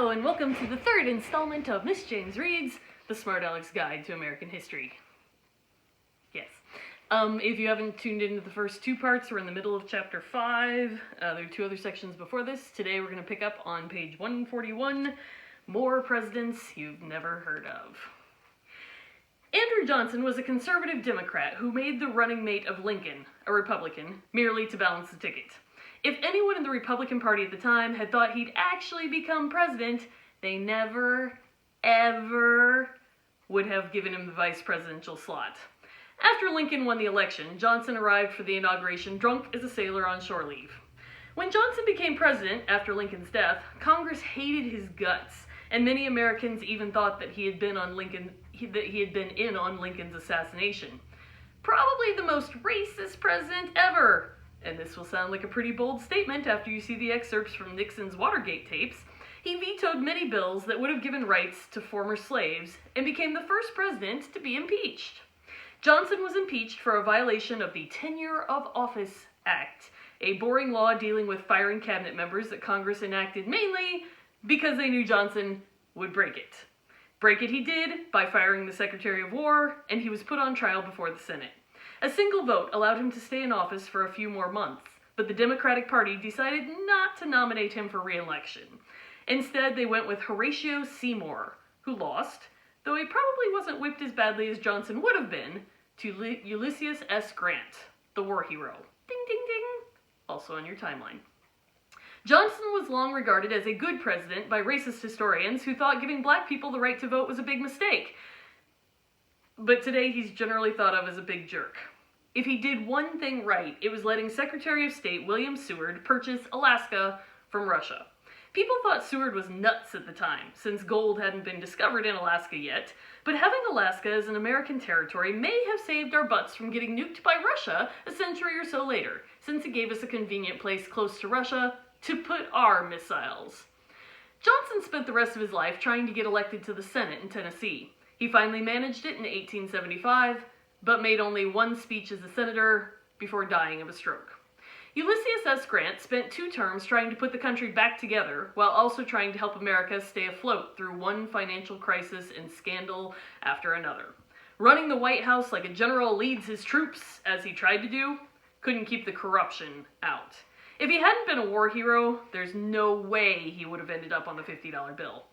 Hello and welcome to the third installment of Miss James Reads The Smart Aleck's Guide to American History. Yes. If you haven't tuned into the first two parts, we're in the middle of chapter 5. There are two other sections before this. Today we're going to pick up on page 141, More Presidents You've Never Heard of. Andrew Johnson was a conservative Democrat who made the running mate of Lincoln, a Republican, merely to balance the ticket. If anyone in the Republican Party at the time had thought he'd actually become president, they never, ever would have given him the vice presidential slot. After Lincoln won the election, Johnson arrived for the inauguration drunk as a sailor on shore leave. When Johnson became president after Lincoln's death, Congress hated his guts, and many Americans even thought that he had been in on Lincoln's assassination. Probably the most racist president ever. And this will sound like a pretty bold statement after you see the excerpts from Nixon's Watergate tapes. He vetoed many bills that would have given rights to former slaves and became the first president to be impeached. Johnson was impeached for a violation of the Tenure of Office Act, a boring law dealing with firing cabinet members that Congress enacted mainly because they knew Johnson would break it. Break it he did by firing the Secretary of War, and he was put on trial before the Senate. A single vote allowed him to stay in office for a few more months, but the Democratic Party decided not to nominate him for re-election. Instead, they went with Horatio Seymour, who lost, though he probably wasn't whipped as badly as Johnson would have been, to Ulysses S. Grant, the war hero. Ding, ding, ding. Also on your timeline. Johnson was long regarded as a good president by racist historians who thought giving black people the right to vote was a big mistake. But today he's generally thought of as a big jerk. If he did one thing right, it was letting Secretary of State William Seward purchase Alaska from Russia. People thought Seward was nuts at the time, since gold hadn't been discovered in Alaska yet, but having Alaska as an American territory may have saved our butts from getting nuked by Russia a century or so later, since it gave us a convenient place close to Russia to put our missiles. Johnson spent the rest of his life trying to get elected to the Senate in Tennessee. He finally managed it in 1875, but made only one speech as a senator before dying of a stroke. Ulysses S. Grant spent 2 terms trying to put the country back together, while also trying to help America stay afloat through one financial crisis and scandal after another. Running the White House like a general leads his troops, as he tried to do, couldn't keep the corruption out. If he hadn't been a war hero, there's no way he would have ended up on the $50 bill.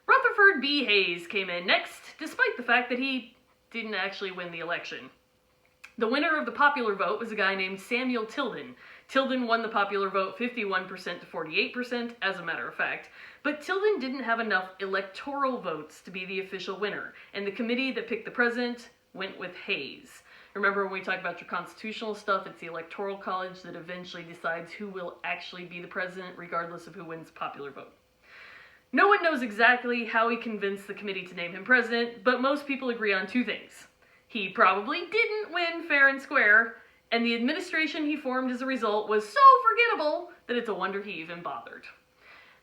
Rutherford B. Hayes came in next, despite the fact that he didn't actually win the election. The winner of the popular vote was a guy named Samuel Tilden. Tilden won the popular vote 51% to 48%, as a matter of fact, but Tilden didn't have enough electoral votes to be the official winner, and the committee that picked the president went with Hayes. Remember when we talk about your constitutional stuff, it's the Electoral College that eventually decides who will actually be the president, regardless of who wins the popular vote. No one knows exactly how he convinced the committee to name him president, but most people agree on 2 things. He probably didn't win fair and square, and the administration he formed as a result was so forgettable that it's a wonder he even bothered.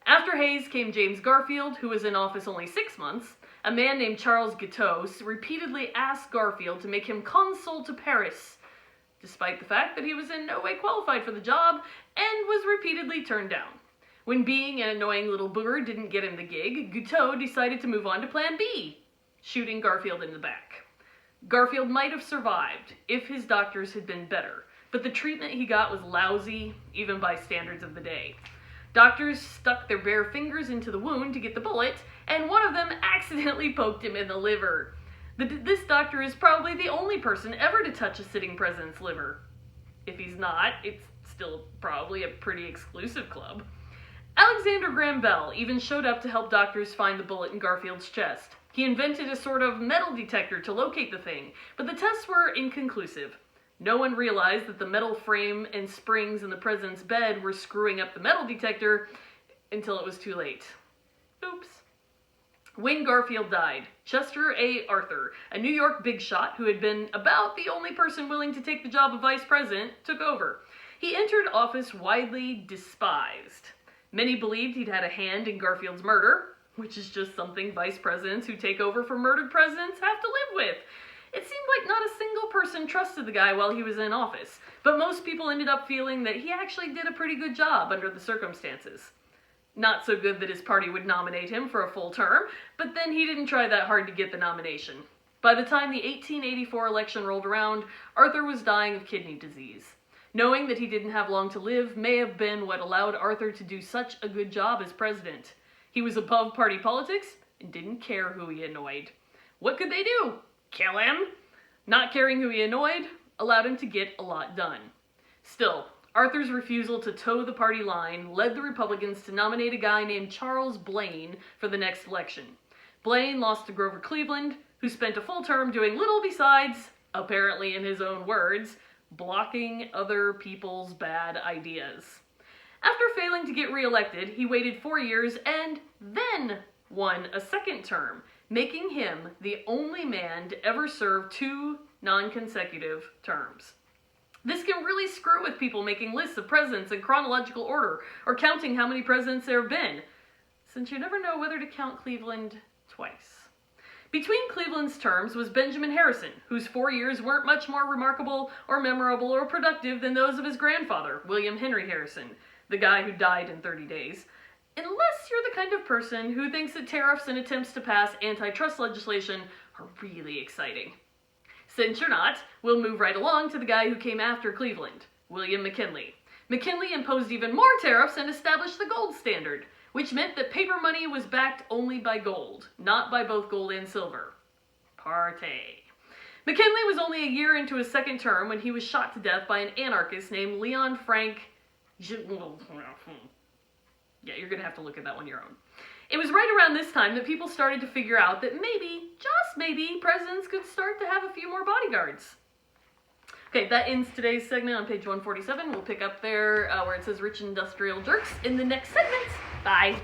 After Hayes came James Garfield, who was in office only 6 months. A man named Charles Guiteau repeatedly asked Garfield to make him consul to Paris, despite the fact that he was in no way qualified for the job and was repeatedly turned down. When being an annoying little booger didn't get him the gig, Guiteau decided to move on to Plan B, shooting Garfield in the back. Garfield might have survived if his doctors had been better, but the treatment he got was lousy, even by standards of the day. Doctors stuck their bare fingers into the wound to get the bullet, and one of them accidentally poked him in the liver. This doctor is probably the only person ever to touch a sitting president's liver. If he's not, it's still probably a pretty exclusive club. Alexander Graham Bell even showed up to help doctors find the bullet in Garfield's chest. He invented a sort of metal detector to locate the thing, but the tests were inconclusive. No one realized that the metal frame and springs in the president's bed were screwing up the metal detector until it was too late. Oops. When Garfield died, Chester A. Arthur, a New York big shot who had been about the only person willing to take the job of vice president, took over. He entered office widely despised. Many believed he'd had a hand in Garfield's murder, which is just something vice presidents who take over for murdered presidents have to live with. It seemed like not a single person trusted the guy while he was in office, but most people ended up feeling that he actually did a pretty good job under the circumstances. Not so good that his party would nominate him for a full term, but then he didn't try that hard to get the nomination. By the time the 1884 election rolled around, Arthur was dying of kidney disease. Knowing that he didn't have long to live may have been what allowed Arthur to do such a good job as president. He was above party politics and didn't care who he annoyed. What could they do? Kill him? Not caring who he annoyed allowed him to get a lot done. Still, Arthur's refusal to toe the party line led the Republicans to nominate a guy named Charles Blaine for the next election. Blaine lost to Grover Cleveland, who spent a full term doing little besides, apparently in his own words, blocking other people's bad ideas. After failing to get re-elected, he waited 4 years and then won a second term, making him the only man to ever serve 2 non-consecutive terms. This can really screw with people making lists of presidents in chronological order or counting how many presidents there have been, since you never know whether to count Cleveland twice. Between Cleveland's terms was Benjamin Harrison, whose 4 years weren't much more remarkable or memorable or productive than those of his grandfather, William Henry Harrison, the guy who died in 30 days. Unless you're the kind of person who thinks that tariffs and attempts to pass antitrust legislation are really exciting. Since you're not, we'll move right along to the guy who came after Cleveland, William McKinley. McKinley imposed even more tariffs and established the gold standard, which meant that paper money was backed only by gold, not by both gold and silver. Partay. McKinley was only a year into his second term when he was shot to death by an anarchist named Leon Frank. Yeah, you're gonna have to look at that on your own. It was right around this time that people started to figure out that maybe, just maybe, presidents could start to have a few more bodyguards. Okay, that ends today's segment on page 147. We'll pick up there where it says Rich Industrial Jerks in the next segment. Bye.